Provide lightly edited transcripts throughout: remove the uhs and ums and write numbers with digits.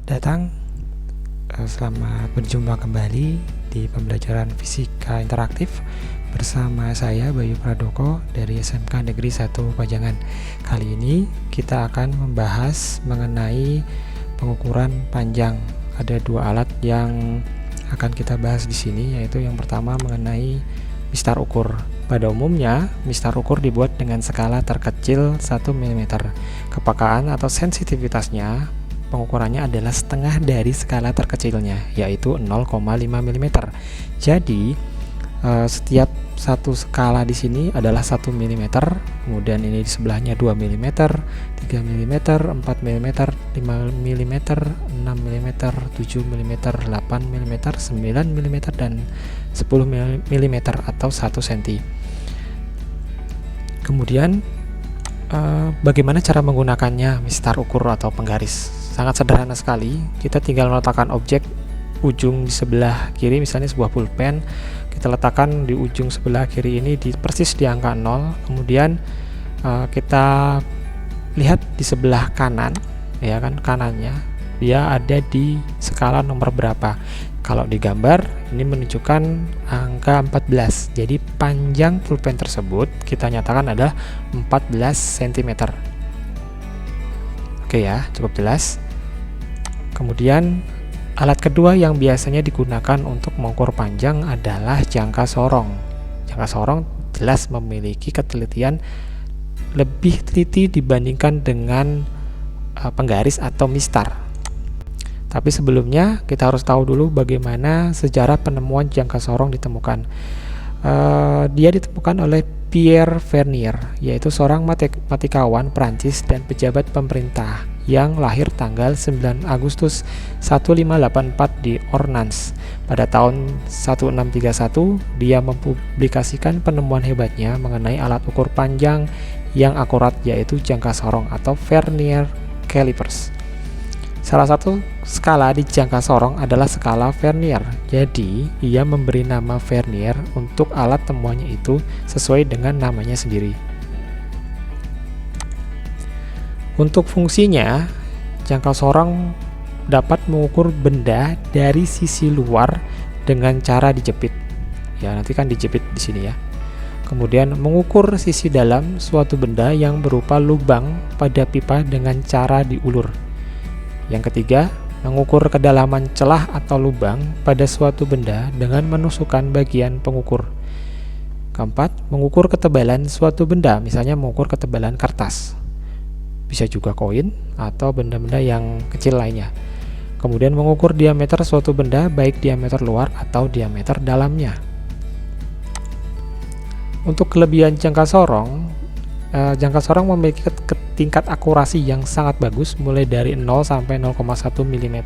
datang, selamat berjumpa kembali di pembelajaran fisika interaktif bersama saya Bayu Pradoko dari SMK Negeri 1 Pajangan. Kali ini kita akan membahas mengenai pengukuran panjang. Ada dua alat yang akan kita bahas di sini, yaitu yang pertama mengenai mistar ukur. Pada umumnya, mistar ukur dibuat dengan skala terkecil 1 mm. Kepekaan atau sensitivitasnya pengukurannya adalah setengah dari skala terkecilnya, yaitu 0,5 mm. Jadi, setiap satu skala di sini adalah 1 mm, kemudian ini di sebelahnya 2 mm, 3 mm, 4 mm, 5 mm, 6 mm, 7 mm, 8 mm, 9 mm, dan 10 mm atau 1 cm. Kemudian bagaimana cara menggunakannya mistar ukur atau penggaris? Sangat sederhana sekali. Kita tinggal meletakkan objek ujung di sebelah kiri, misalnya sebuah pulpen. Kita letakkan di ujung sebelah kiri ini persis di angka 0. Kemudian kita lihat di sebelah kanan, ya kan, kanannya dia ada di skala nomor berapa. Kalau di gambar ini menunjukkan angka 14. Jadi panjang pulpen tersebut kita nyatakan adalah 14 cm. Oke ya, cukup jelas. Kemudian alat kedua yang biasanya digunakan untuk mengukur panjang adalah jangka sorong. Jangka sorong jelas memiliki ketelitian lebih teliti dibandingkan dengan penggaris atau mistar. Tapi sebelumnya kita harus tahu dulu bagaimana sejarah penemuan jangka sorong ditemukan. Dia ditemukan oleh Pierre Vernier, yaitu seorang matematikawan Prancis dan pejabat pemerintah yang lahir tanggal 9 Agustus 1584 di Ornans. Pada tahun 1631, dia mempublikasikan penemuan hebatnya mengenai alat ukur panjang yang akurat, yaitu jangka sorong atau Vernier calipers. Salah satu skala di jangka sorong adalah skala Vernier. Jadi, ia memberi nama Vernier untuk alat temuannya itu sesuai dengan namanya sendiri. Untuk fungsinya, jangka sorong dapat mengukur benda dari sisi luar dengan cara dijepit. Ya, nanti kan dijepit di sini ya. Kemudian mengukur sisi dalam suatu benda yang berupa lubang pada pipa dengan cara diulur. Yang ketiga, mengukur kedalaman celah atau lubang pada suatu benda dengan menusukkan bagian pengukur. Keempat, mengukur ketebalan suatu benda, misalnya mengukur ketebalan kertas. Bisa juga koin atau benda-benda yang kecil lainnya. Kemudian mengukur diameter suatu benda, baik diameter luar atau diameter dalamnya. Untuk kelebihan jangka sorong memiliki tingkat akurasi yang sangat bagus, mulai dari 0 sampai 0,1 mm.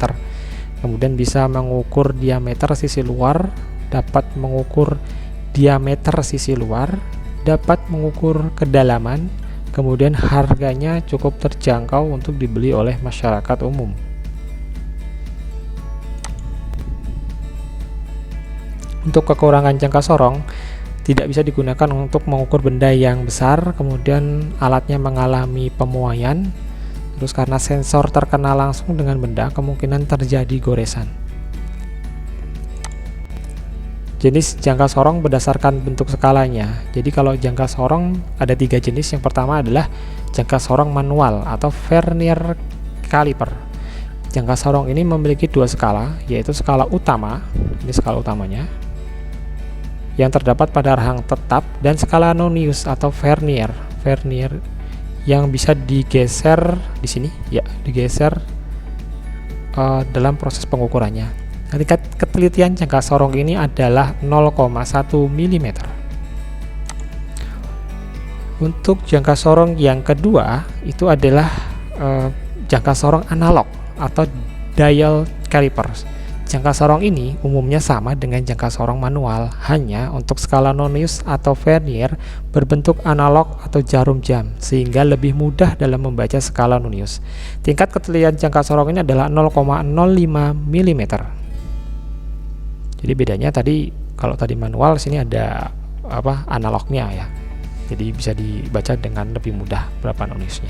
Kemudian bisa mengukur diameter sisi luar, dapat mengukur diameter sisi luar, dapat mengukur kedalaman. Kemudian harganya cukup terjangkau untuk dibeli oleh masyarakat umum. Untuk kekurangan jangka sorong, tidak bisa digunakan untuk mengukur benda yang besar, kemudian alatnya mengalami pemuaian, terus karena sensor terkena langsung dengan benda, kemungkinan terjadi goresan. Jenis jangka sorong berdasarkan bentuk skalanya. Jadi kalau jangka sorong ada 3 jenis. Yang pertama adalah jangka sorong manual atau Vernier caliper. Jangka sorong ini memiliki 2 skala, yaitu skala utama, ini skala utamanya, yang terdapat pada rahang tetap, dan skala Nonius atau Vernier yang bisa digeser di sini, ya, digeser dalam proses pengukurannya. Tingkat ketelitian jangka sorong ini adalah 0,1 mm. Untuk jangka sorong yang kedua itu adalah jangka sorong analog atau dial calipers. Jangka sorong ini umumnya sama dengan jangka sorong manual, hanya untuk skala Nonius atau Vernier berbentuk analog atau jarum jam, sehingga lebih mudah dalam membaca skala Nonius. Tingkat ketelitian jangka sorong ini adalah 0,05 mm. Jadi bedanya tadi, kalau tadi manual, sini ada analognya ya. Jadi bisa dibaca dengan lebih mudah berapa Noniusnya.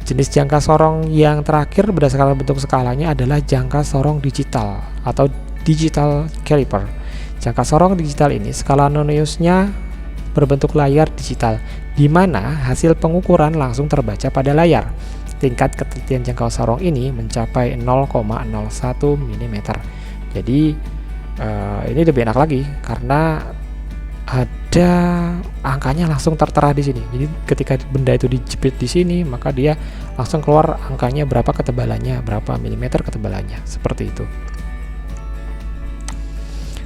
Jenis jangka sorong yang terakhir berdasarkan bentuk skalanya adalah jangka sorong digital atau digital caliper. Jangka sorong digital ini skala Noniusnya berbentuk layar digital, di mana hasil pengukuran langsung terbaca pada layar. Tingkat ketelitian jangka sorong ini mencapai 0,01 mm. Jadi ini lebih enak lagi karena ada angkanya langsung tertera di sini. Jadi ketika benda itu dijepit di sini, maka dia langsung keluar angkanya berapa ketebalannya, berapa milimeter ketebalannya, seperti itu.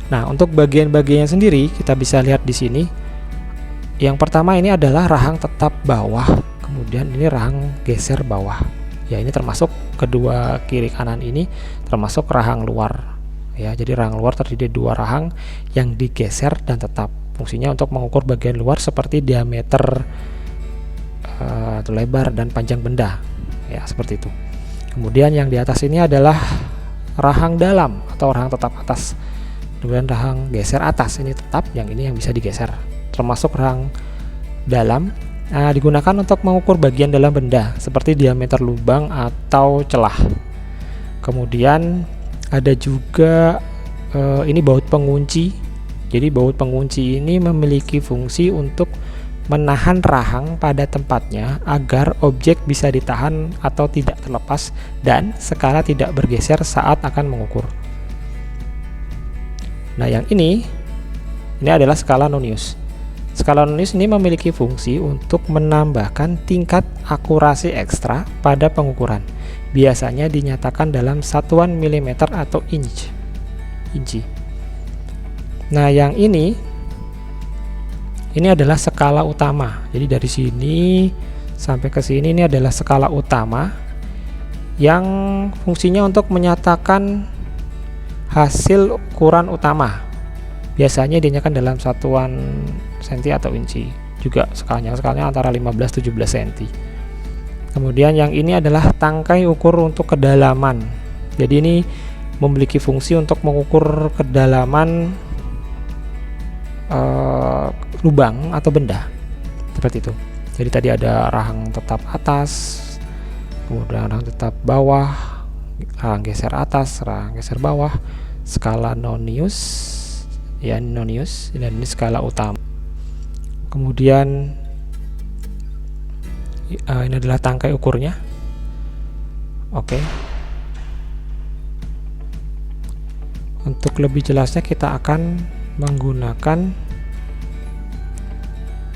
Nah, untuk bagian-bagiannya sendiri kita bisa lihat di sini. Yang pertama ini adalah rahang tetap bawah, kemudian ini rahang geser bawah. Ya, ini termasuk kedua kiri kanan ini termasuk rahang luar. Ya, jadi rahang luar terdiri dari dua rahang yang digeser dan tetap. Fungsinya untuk mengukur bagian luar seperti diameter, lebar dan panjang benda. Ya, seperti itu. Kemudian yang di atas ini adalah rahang dalam atau rahang tetap atas. Kemudian rahang geser atas ini tetap, yang ini yang bisa digeser. Termasuk rahang dalam digunakan untuk mengukur bagian dalam benda seperti diameter lubang atau celah. Kemudian ada juga ini baut pengunci. Jadi baut pengunci ini memiliki fungsi untuk menahan rahang pada tempatnya agar objek bisa ditahan atau tidak terlepas dan skala tidak bergeser saat akan mengukur. Nah, yang ini adalah skala Nonius. Skala Nonius ini memiliki fungsi untuk menambahkan tingkat akurasi ekstra pada pengukuran. Biasanya dinyatakan dalam satuan milimeter atau inci. Nah, yang ini adalah skala utama. Jadi dari sini sampai ke sini ini adalah skala utama yang fungsinya untuk menyatakan hasil ukuran utama. Biasanya dinyatakan dalam satuan senti atau inci. Juga skalanya antara 15-17 cm. Kemudian yang ini adalah tangkai ukur untuk kedalaman. Jadi ini memiliki fungsi untuk mengukur kedalaman lubang atau benda, seperti itu. Jadi tadi ada rahang tetap atas, kemudian rahang tetap bawah, rahang geser atas, rahang geser bawah, skala Nonius, ya Nonius, dan ini skala utama. Kemudian ini adalah tangkai ukurnya. Oke. Untuk lebih jelasnya kita akan menggunakan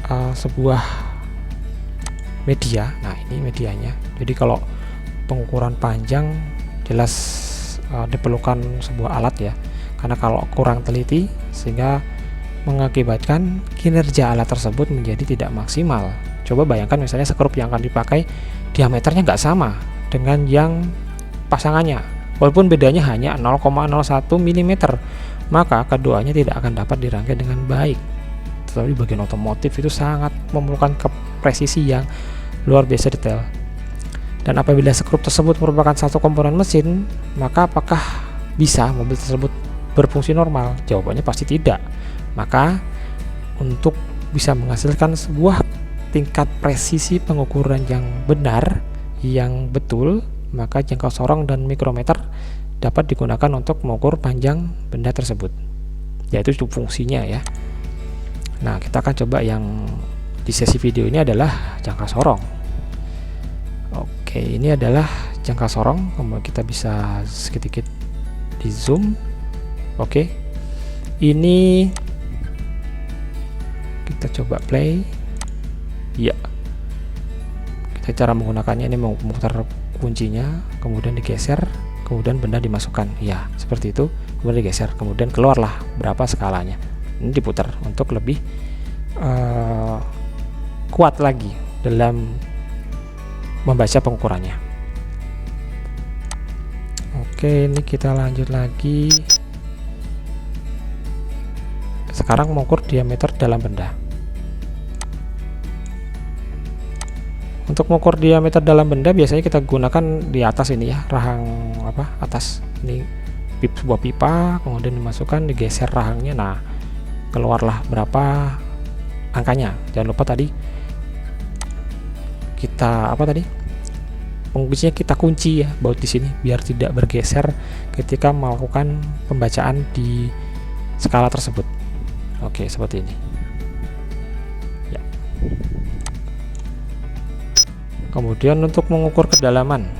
sebuah media. Nah, ini medianya. Jadi kalau pengukuran panjang jelas diperlukan sebuah alat ya, karena kalau kurang teliti sehingga mengakibatkan kinerja alat tersebut menjadi tidak maksimal. Coba bayangkan misalnya skrup yang akan dipakai diameternya nggak sama dengan yang pasangannya, walaupun bedanya hanya 0,01 mm, maka keduanya tidak akan dapat dirangkai dengan baik. Tetapi bagian otomotif itu sangat memerlukan presisi yang luar biasa detail. Dan apabila skrup tersebut merupakan satu komponen mesin, maka apakah bisa mobil tersebut berfungsi normal? Jawabannya pasti tidak. Maka untuk bisa menghasilkan sebuah tingkat presisi pengukuran yang benar, yang betul, maka jangka sorong dan mikrometer dapat digunakan untuk mengukur panjang benda tersebut. Yaitu fungsinya ya. Nah, kita akan coba yang di sesi video ini adalah jangka sorong. Oke, ini adalah jangka sorong. Kemudian kita bisa sedikit di zoom. Oke, ini kita coba play. Ya, kita cara menggunakannya ini memutar kuncinya, kemudian digeser, kemudian benda dimasukkan. Ya, seperti itu. Kemudian digeser, kemudian keluarlah berapa skalanya. Ini diputar untuk lebih kuat lagi dalam membaca pengukurannya. Oke, ini kita lanjut lagi. Sekarang mengukur diameter dalam benda. Untuk mengukur diameter dalam benda biasanya kita gunakan di atas ini ya, rahang atas. Ini sebuah pipa, kemudian dimasukkan, digeser rahangnya. Nah, keluarlah berapa angkanya. Jangan lupa tadi kita penguncinya kita kunci ya baut di sini biar tidak bergeser ketika melakukan pembacaan di skala tersebut. Oke, seperti ini ya. Kemudian untuk mengukur kedalaman,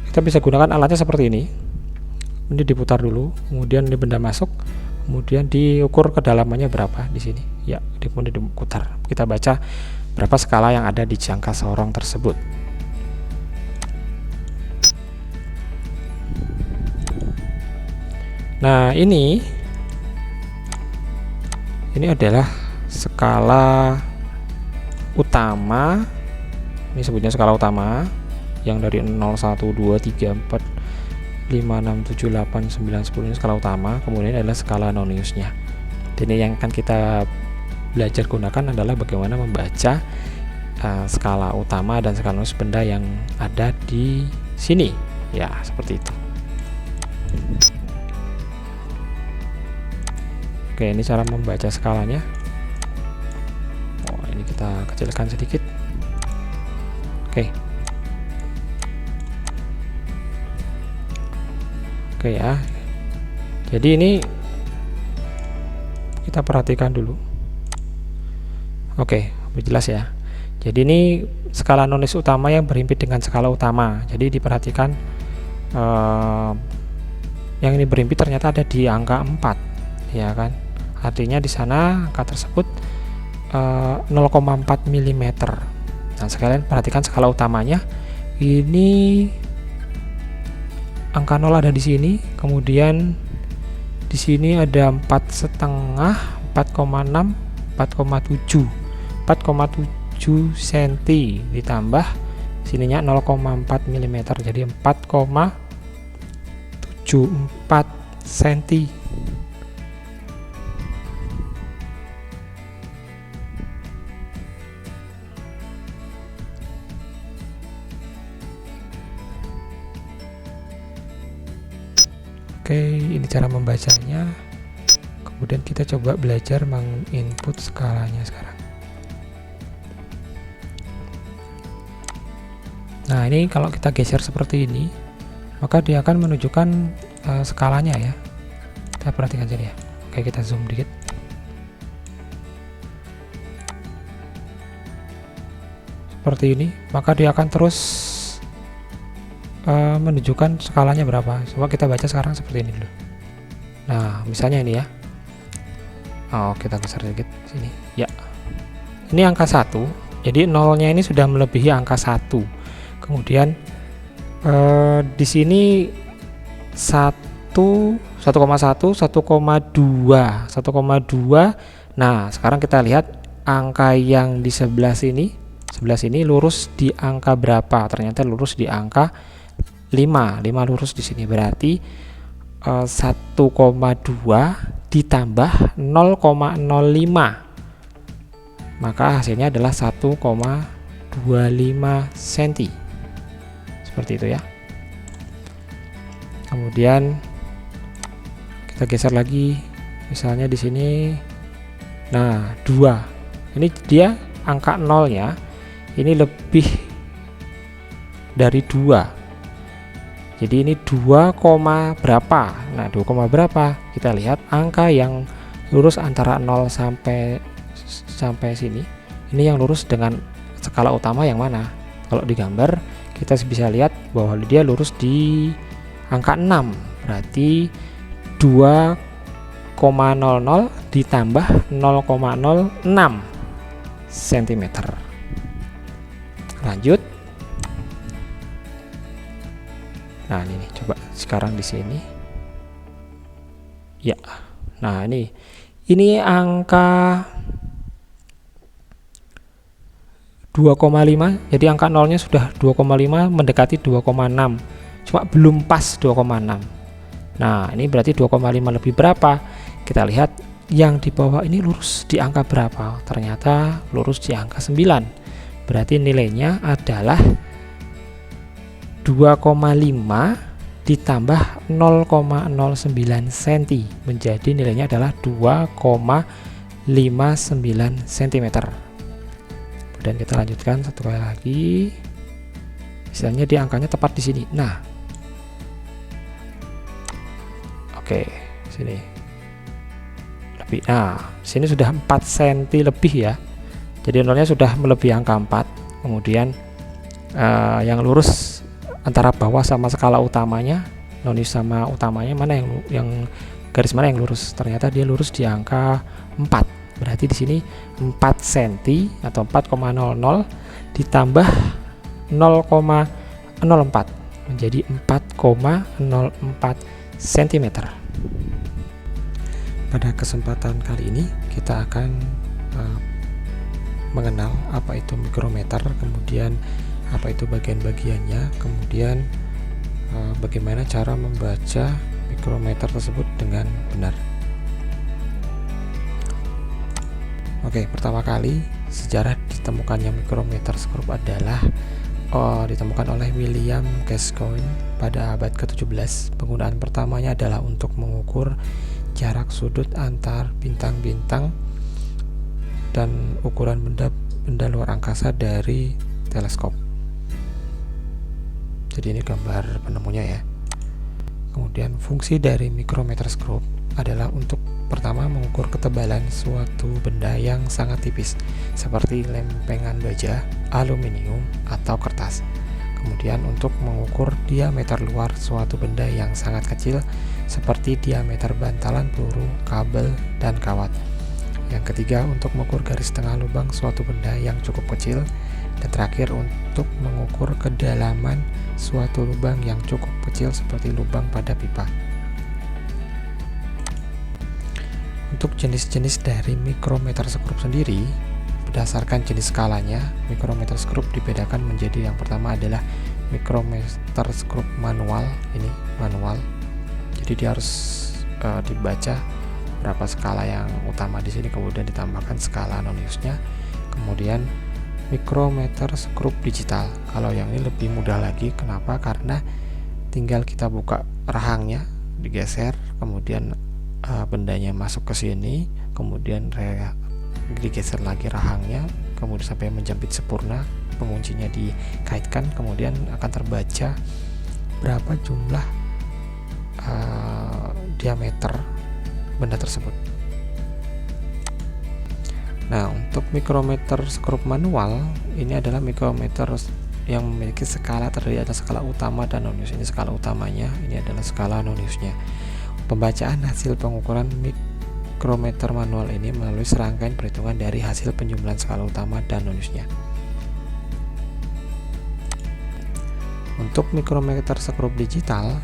kita bisa gunakan alatnya seperti ini. Ini diputar dulu, kemudian ini benda masuk, kemudian diukur kedalamannya berapa di sini. Ya, kemudian diputar. Kita baca berapa skala yang ada di jangka sorong tersebut. Nah, ini adalah skala utama. Ini sebutnya skala utama yang dari 0, 1, 2, 3, 4, 5, 6, 7, 8, 9, 10 ini skala utama. Kemudian adalah skala noniusnya. Dan ini yang akan kita belajar gunakan adalah bagaimana membaca skala utama dan skala nonius benda yang ada di sini. Ya, seperti itu. Oke, ini cara membaca skalanya. Oh, ini kita kecilkan sedikit. Oke. Oke ya. Jadi ini kita perhatikan dulu. Oke, jelas ya. Jadi ini skala nonius utama yang berhimpit dengan skala utama. Jadi diperhatikan yang ini berhimpit ternyata ada di angka 4, ya kan? Artinya di sana angka tersebut 0,4 mm. Nah, sekalian perhatikan skala utamanya. Ini angka 0 ada di sini, kemudian di sini ada 4,5, 4,6, 4,7, 4,7 cm ditambah sininya 0,4 mm, jadi 4,74 cm. Oke, ini cara membacanya. Kemudian kita coba belajar menginput skalanya sekarang. Nah, ini kalau kita geser seperti ini, maka dia akan menunjukkan skalanya ya. Kita perhatikan saja ya. Oke, kita zoom dikit. Seperti ini, maka dia akan terus menunjukkan skalanya berapa. Coba kita baca sekarang seperti ini dulu. Nah, misalnya ini ya. Oh, kita geser sedikit sini. Ya. Ini angka 1. Jadi nolnya ini sudah melebihi angka 1. Kemudian di sini 1, 1,1, 1,2, 1,2. Nah, sekarang kita lihat angka yang di sebelah sini lurus di angka berapa? Ternyata lurus di angka 5 lurus di sini, berarti 1,2 ditambah 0,05, maka hasilnya adalah 1,25 cm. Seperti itu ya. Kemudian kita geser lagi, misalnya di sini. Nah, 2. Ini dia angka 0-nya ini lebih dari 2. Jadi ini 2, berapa? Nah, 2, berapa? Kita lihat angka yang lurus antara 0 sampai sini. Ini yang lurus dengan skala utama yang mana? Kalau digambar kita bisa lihat bahwa dia lurus di angka 6. Berarti 2,00 ditambah 0,06 cm. Lanjut. Nah, ini coba sekarang di sini. Ya. Nah, ini angka 2,5. Jadi angka nolnya sudah 2,5 mendekati 2,6. Cuma belum pas 2,6. Nah, ini berarti 2,5 lebih berapa? Kita lihat yang di bawah ini lurus di angka berapa? Ternyata lurus di angka 9. berarti nilainya adalah 2,5 ditambah 0,09 cm, menjadi nilainya adalah 2,59 cm. Kemudian kita lanjutkan satu kali lagi, misalnya di angkanya tepat di sini. Nah, oke, sini lebih. Nah, sini sudah 4 cm lebih ya. Jadi nolnya sudah melebihi angka 4. Kemudian yang lurus antara bawah sama skala utamanya, nonius sama utamanya, mana yang garis mana yang lurus? Ternyata dia lurus di angka 4. Berarti di sini 4 cm atau 4,00 ditambah 0,04 menjadi 4,04 cm. Pada kesempatan kali ini kita akan mengenal apa itu mikrometer, kemudian apa itu bagian-bagiannya, kemudian bagaimana cara membaca mikrometer tersebut dengan benar. Oke, pertama kali sejarah ditemukannya mikrometer skrup adalah ditemukan oleh William Gascoigne pada abad ke-17. Penggunaan pertamanya adalah untuk mengukur jarak sudut antar bintang-bintang dan ukuran benda luar angkasa dari teleskop. Jadi ini gambar penemunya ya. Kemudian fungsi dari mikrometer skrup adalah untuk pertama mengukur ketebalan suatu benda yang sangat tipis seperti lempengan baja, aluminium, atau kertas. Kemudian untuk mengukur diameter luar suatu benda yang sangat kecil seperti diameter bantalan peluru, kabel, dan kawat. Yang ketiga untuk mengukur garis tengah lubang suatu benda yang cukup kecil. Dan terakhir untuk mengukur kedalaman suatu lubang yang cukup kecil seperti lubang pada pipa. Untuk jenis-jenis dari mikrometer skrup sendiri, berdasarkan jenis skalanya, mikrometer skrup dibedakan menjadi yang pertama adalah mikrometer skrup manual. Ini manual, jadi dia harus dibaca berapa skala yang utama di sini, kemudian ditambahkan skala noniusnya. Kemudian mikrometer skrup digital. Kalau yang ini lebih mudah lagi. Kenapa? Karena tinggal kita buka rahangnya, digeser, kemudian bendanya masuk ke sini, kemudian digeser lagi rahangnya, kemudian sampai menjepit sempurna, penguncinya dikaitkan, kemudian akan terbaca berapa jumlah diameter benda tersebut. Nah, untuk mikrometer skrup manual ini adalah mikrometer yang memiliki skala terdiri atas skala utama dan nonius. Ini skala utamanya, ini adalah skala noniusnya. Pembacaan hasil pengukuran mikrometer manual ini melalui serangkaian perhitungan dari hasil penjumlahan skala utama dan noniusnya. Untuk mikrometer skrup digital,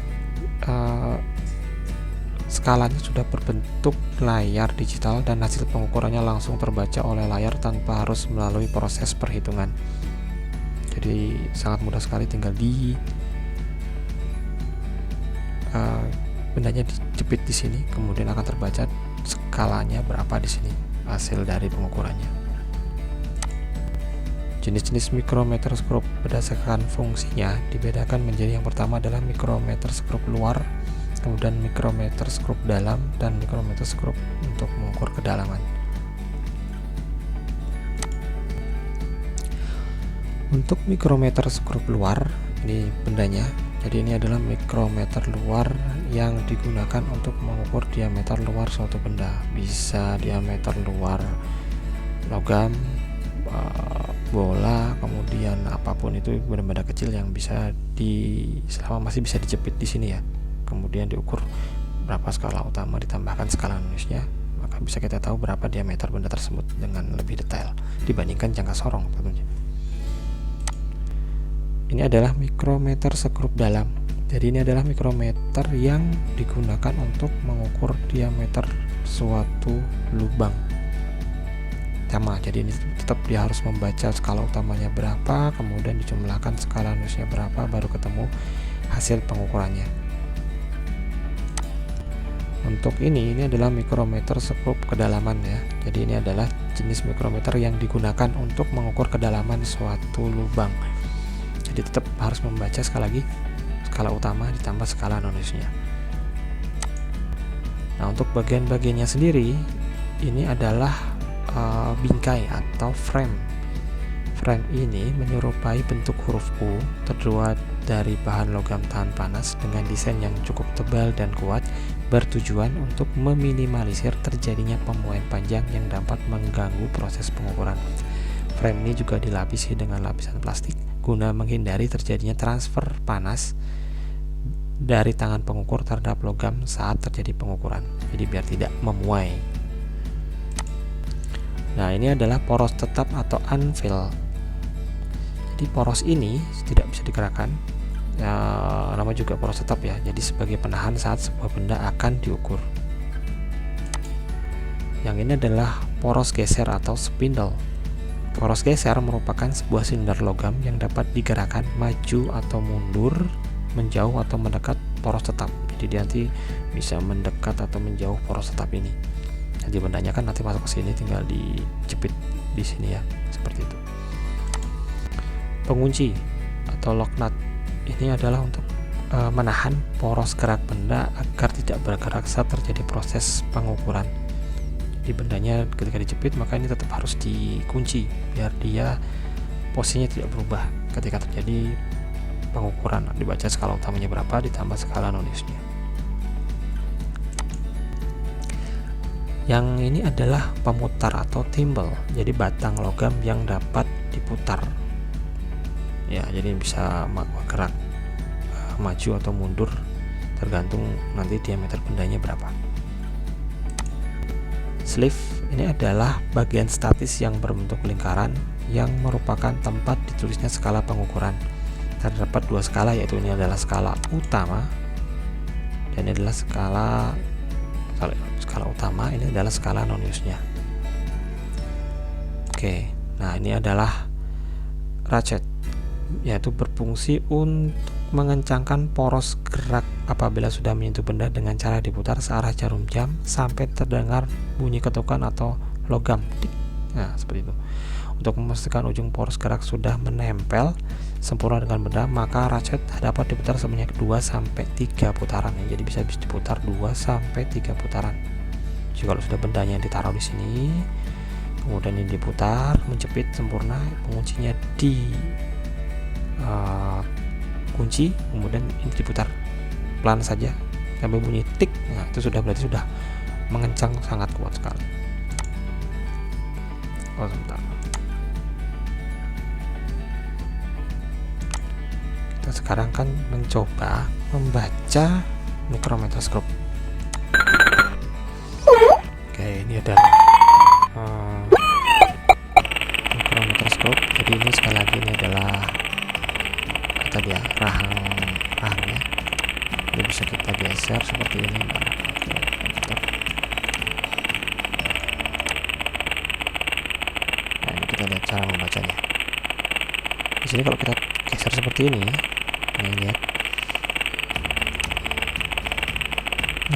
skalanya sudah berbentuk layar digital dan hasil pengukurannya langsung terbaca oleh layar tanpa harus melalui proses perhitungan. Jadi sangat mudah sekali, tinggal bendanya dijepit di sini, kemudian akan terbaca skalanya berapa di sini hasil dari pengukurannya. Jenis-jenis mikrometer skrup berdasarkan fungsinya dibedakan menjadi yang pertama adalah mikrometer skrup luar, kemudian mikrometer skrup dalam, dan mikrometer skrup untuk mengukur kedalaman. Untuk mikrometer skrup luar, ini bendanya. Jadi ini adalah mikrometer luar yang digunakan untuk mengukur diameter luar suatu benda. Bisa diameter luar logam, bola, kemudian apapun itu, benda-benda kecil yang bisa selama masih bisa dijepit di sini ya. Kemudian diukur berapa skala utama ditambahkan skala noniusnya, maka bisa kita tahu berapa diameter benda tersebut dengan lebih detail dibandingkan jangka sorong tentunya. Ini adalah mikrometer skrup dalam. Jadi ini adalah mikrometer yang digunakan untuk mengukur diameter suatu lubang. Sama, jadi ini tetap dia harus membaca skala utamanya berapa, kemudian dijumlahkan skala noniusnya berapa, baru ketemu hasil pengukurannya. Untuk ini adalah mikrometer skrup kedalaman ya. Jadi ini adalah jenis mikrometer yang digunakan untuk mengukur kedalaman suatu lubang. Jadi tetap harus membaca sekali lagi skala utama ditambah skala non-use-nya. Nah, untuk bagian-bagiannya sendiri ini adalah bingkai atau frame. Frame ini menyerupai bentuk huruf U, terbuat dari bahan logam tahan panas dengan desain yang cukup tebal dan kuat, bertujuan untuk meminimalisir terjadinya pemuaian panjang yang dapat mengganggu proses pengukuran. Frame ini juga dilapisi dengan lapisan plastik guna menghindari terjadinya transfer panas dari tangan pengukur terhadap logam saat terjadi pengukuran. Jadi biar tidak memuai. Nah, ini adalah poros tetap atau anvil. Jadi poros ini tidak bisa digerakkan. Ya, nama juga poros tetap ya. Jadi sebagai penahan saat sebuah benda akan diukur. Yang ini adalah poros geser atau spindle. Poros geser merupakan sebuah silinder logam yang dapat digerakkan maju atau mundur, menjauh atau mendekat poros tetap. Jadi dia nanti bisa mendekat atau menjauh poros tetap ini. Jadi bendanya kan nanti masuk ke sini, tinggal dijepit di sini ya, seperti itu. Pengunci atau lock nut ini adalah untuk menahan poros gerak benda agar tidak bergerak saat terjadi proses pengukuran. Jadi bendanya ketika dijepit maka ini tetap harus dikunci biar dia posisinya tidak berubah ketika terjadi pengukuran. Dibaca skala utamanya berapa ditambah skala non-use-nya. Yang ini adalah pemutar atau thimble. Jadi batang logam yang dapat diputar. Ya, jadi bisa gerak maju atau mundur tergantung nanti diameter bendanya berapa. Sleeve ini adalah bagian statis yang berbentuk lingkaran yang merupakan tempat ditulisnya skala pengukuran. Terdapat dua skala, yaitu ini adalah skala utama dan ini adalah skala utama, ini adalah skala non-use-nya. Oke, nah ini adalah ratchet, yaitu berfungsi untuk mengencangkan poros gerak apabila sudah menyentuh benda dengan cara diputar searah jarum jam sampai terdengar bunyi ketukan atau logam. Nah, seperti itu. Untuk memastikan ujung poros gerak sudah menempel sempurna dengan benda, maka ratchet dapat diputar sebanyak 2-3 putaran. Jadi bisa diputar 2-3 putaran. Jadi kalau sudah bendanya ditaruh di sini, kemudian ini diputar, menjepit sempurna, penguncinya di kunci, kemudian ini diputar pelan saja sampai bunyi tik. Nah, itu sudah berarti sudah mengencang sangat kuat sekali. Oh, sebentar. Kita sekarang kan mencoba membaca mikrometer skrup. Oke, ini ada mikrometer skrup. Jadi ini sekali lagi ini adalah tadi ya, rahangnya. Ini bisa kita geser seperti ini. Oke, mantap. Nah, ini kita lihat cara membacanya. Di sini kalau kita geser seperti ini, nah lihat.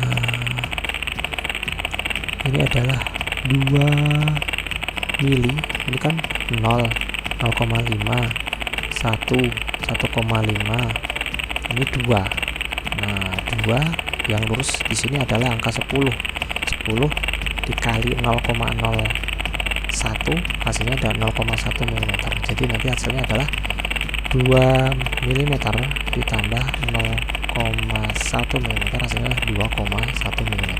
Nah, ini adalah 2 mili. Ini kan 0, 0,5, 1,5, ini 2. Nah, 2 yang lurus di sini adalah angka 10 dikali 0,01 hasilnya ada 0,1 mm. Jadi nanti hasilnya adalah 2 mm ditambah 0,1 mm hasilnya 2,1 mm.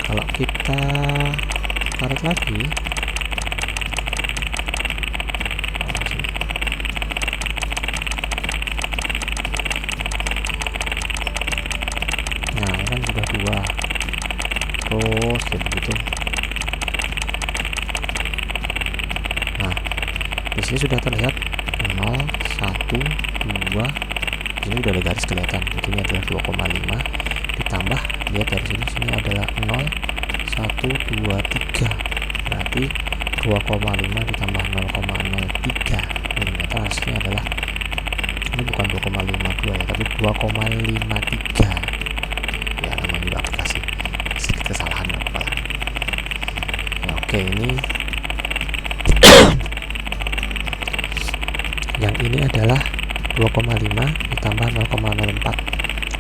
Kalau kita tarik lagi, nah ini kan sudah 2, terus jadi begitu. Nah, di sini sudah terlihat 0, 1, 2. Di sini sudah ada garis kelihatan. Jadi ini adalah 2,5 ditambah, lihat dari sini adalah 0, 1, 2, 3. Berarti 2,5 ditambah 0,03 mm hasilnya adalah, ini bukan 2,52 ya, tapi 2,53. Ya, namanya juga aplikasi. Oke, ini yang ini adalah 2,5 ditambah 0,04,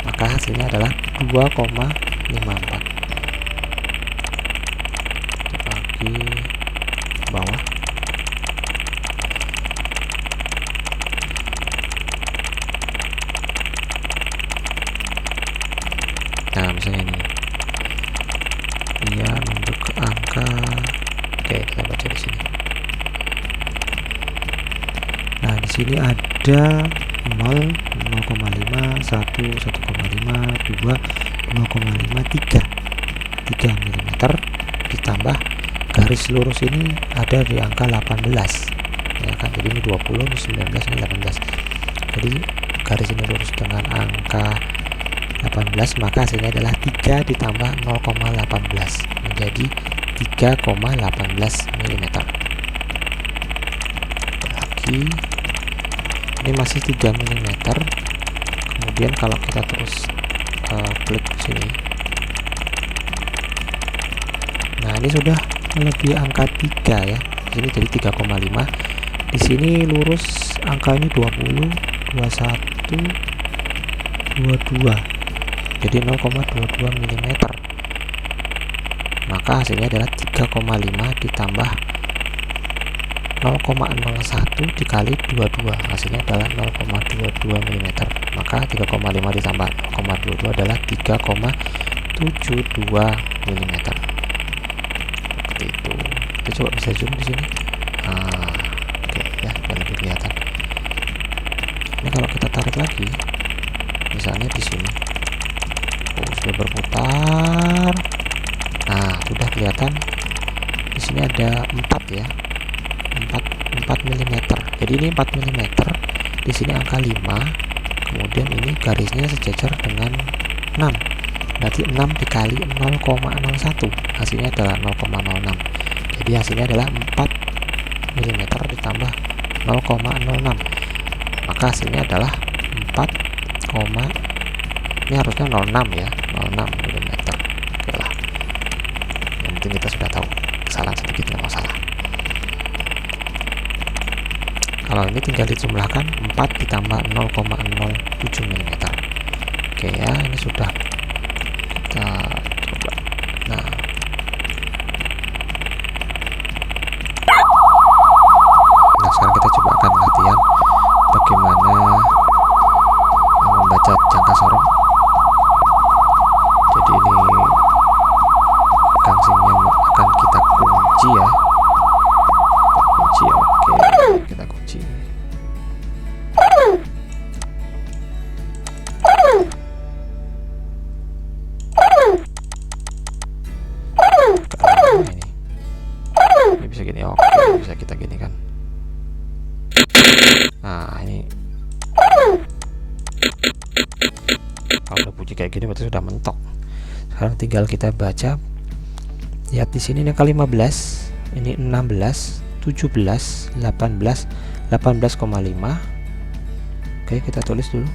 maka hasilnya adalah 2,54. Cek lagi bawah. Nah, misalnya ini dia nunjuk ke angka. Oke, kita baca di sini. Nah, di sini ada 0, 0,5, 1, 1,5, 2, 2,5, 3 mm ditambah garis lurus ini ada di angka 18 ya kan. Jadi ini 20, ini 19, ini 18. Jadi garis ini lurus dengan angka 18, maka hasilnya adalah 3 ditambah 0,18 menjadi 3,18 mm. Lagi ini masih 3 mm. Kemudian kalau kita terus klik sini, nah ini sudah melebihi angka 3 ya. Di sini jadi 3,5. Di sini lurus angka ini 20, 21, 22. Jadi 0,22 mm. Maka hasilnya adalah 3,5 ditambah 0,01 dikali 22, hasilnya adalah 0,22 mm. Maka 3,5 ditambah 0,22 adalah 3,72 mm. Seperti itu. Kita coba bisa zoom di sini. Oke ya, biar lebih kelihatan. Ini kalau kita tarik lagi, misalnya di sini, sudah berputar. Nah, sudah kelihatan. Di sini ada 4 ya. 4 mm. Jadi ini 4 mm. Di sini angka 5. Kemudian ini garisnya sejajar dengan 6. Berarti 6 dikali 0,01. Hasilnya adalah 0,06. Jadi hasilnya adalah 4 mm ditambah 0,06. Maka hasilnya adalah 4, ini harusnya 06 ya, 06 mm. Oke lah. Yang penting kita sudah tahu. Kesalahan sedikit nggak masalah. Kalau ini tinggal dijumlahkan 4 ditambah 0,07 mm. Oke ya, ini sudah kita coba. Nah, sekarang kita coba akan latihan bagaimana membaca jangka sorong. Jadi ini gangsingnya akan kita kunci ya. Kunci, oke, kita kunci. Ini bisa gini, oke, bisa kita gini kan. Nah, ini kalau udah bunyi kayak gini berarti sudah mentok. Sekarang tinggal kita baca. Lihat di sini ini angka 15, ini 16, 17, 18, 18,5. Oke, kita tulis dulu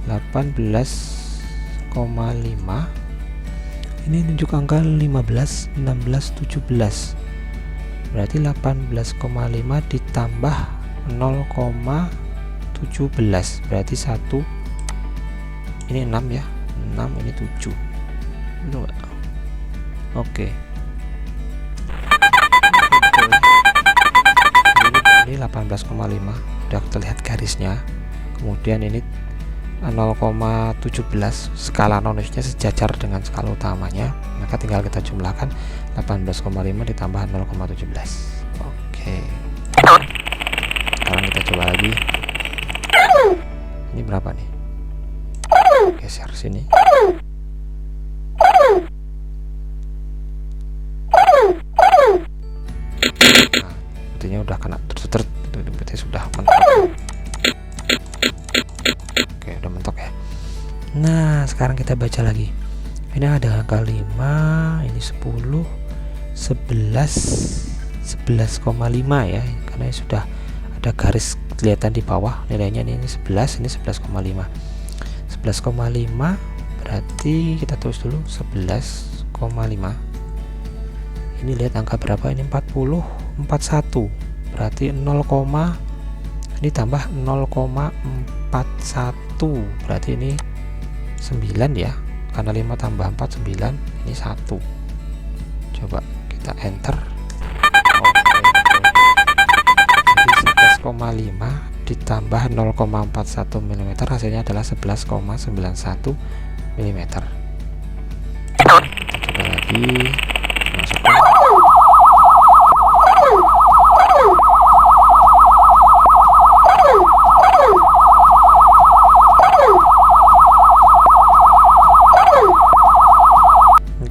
18,5. Ini nunjuk angka 15, 16, 17. Berarti 18,5 ditambah 0,17 berarti 1. Ini 6 ya, 6, ini 7. Betul nggak? Oke. Ini 18,5 udah terlihat garisnya. Kemudian ini 0,17, skala nonusnya sejajar dengan skala utamanya, maka tinggal kita jumlahkan 18,5 ditambah 0,17. Oke. Sekarang kita coba lagi. Ini berapa nih? Geser sini. Nah, artinya udah kena terus berarti sudah mentok. Oke, udah mentok ya. Nah, sekarang kita baca lagi. Ini ada angka 5, ini 10, 11, 11,5 ya, karena sudah ada garis kelihatan di bawah nilainya. Ini 11, ini 11,5. 11,5 berarti kita tulis dulu 11,5. Ini lihat angka berapa ini, 4041, berarti 0, ini tambah 0,41, berarti ini 9 ya, karena 5 tambah 4 9, ini 1. Coba kita enter. Jadi 11,5 ditambah 0,41 mm hasilnya adalah 11,91 mm. Kita coba lagi, masukkan.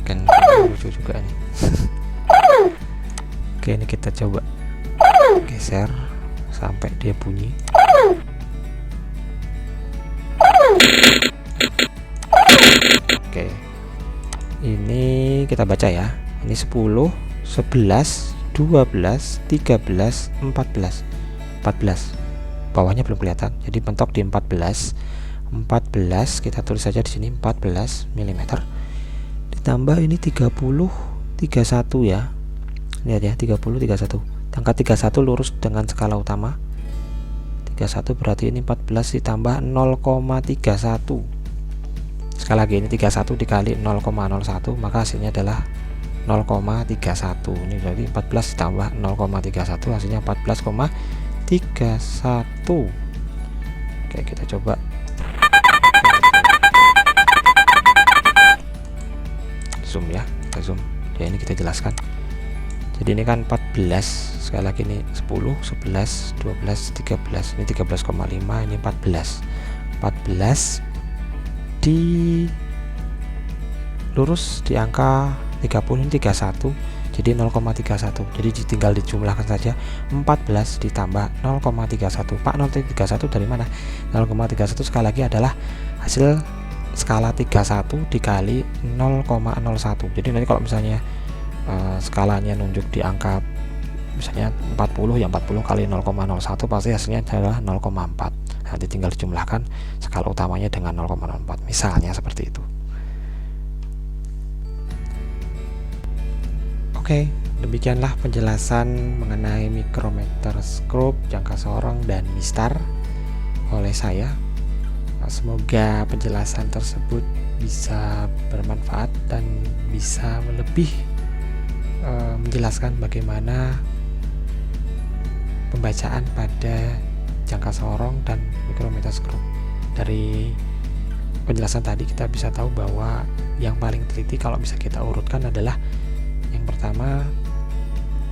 Kan lucu juga nih. Oke, ini kita coba geser sampai dia bunyi. Oke, ini kita baca ya. Ini 10, 11, 12, 13, 14. Bawahnya belum kelihatan, jadi mentok di 14. Kita tulis saja di sini 14 mm. Ditambah ini 30, 31 ya. Lihat ya, 30, 31. Angka 31 lurus dengan skala utama. 31 berarti ini 14 ditambah 0,31. Sekali lagi, ini 31 dikali 0,01, maka hasilnya adalah 0,31. Ini berarti 14 ditambah 0,31 hasilnya 14,31. Oke, kita coba. Zoom ya, kita zoom. Ya, ini kita jelaskan. Jadi ini kan 14, sekali lagi ini 10, 11, 12, 13, ini 13,5, ini 14 di lurus di angka 30, ini 31, jadi 0,31. Jadi tinggal dijumlahkan saja, 14 ditambah 0,31. Pak, 0,31 dari mana? 0,31 sekali lagi adalah hasil skala 31 dikali 0,01. Jadi nanti kalau misalnya skalanya nunjuk di angka misalnya 40, ya 40 kali 0,01 pasti hasilnya adalah 0,4. Nanti tinggal dijumlahkan skala utamanya dengan 0,04, misalnya seperti itu. Oke, demikianlah penjelasan mengenai micrometer scope, jangka sorong, dan mistar oleh saya. Semoga penjelasan tersebut bisa bermanfaat dan bisa lebih menjelaskan bagaimana pembacaan pada jangka sorong dan micrometer scope. Dari penjelasan tadi kita bisa tahu bahwa yang paling teliti kalau bisa kita urutkan adalah yang pertama,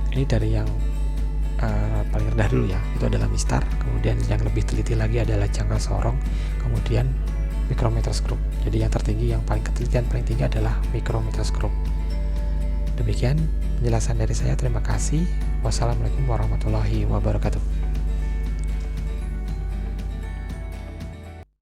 ini dari yang paling rendah dulu ya, itu adalah mistar. Kemudian yang lebih teliti lagi adalah jangka sorong, kemudian micrometer scope. Jadi yang tertinggi, yang paling ketelitian paling tinggi adalah micrometer scope. Demikian penjelasan dari saya, terima kasih. Wassalamualaikum warahmatullahi wabarakatuh.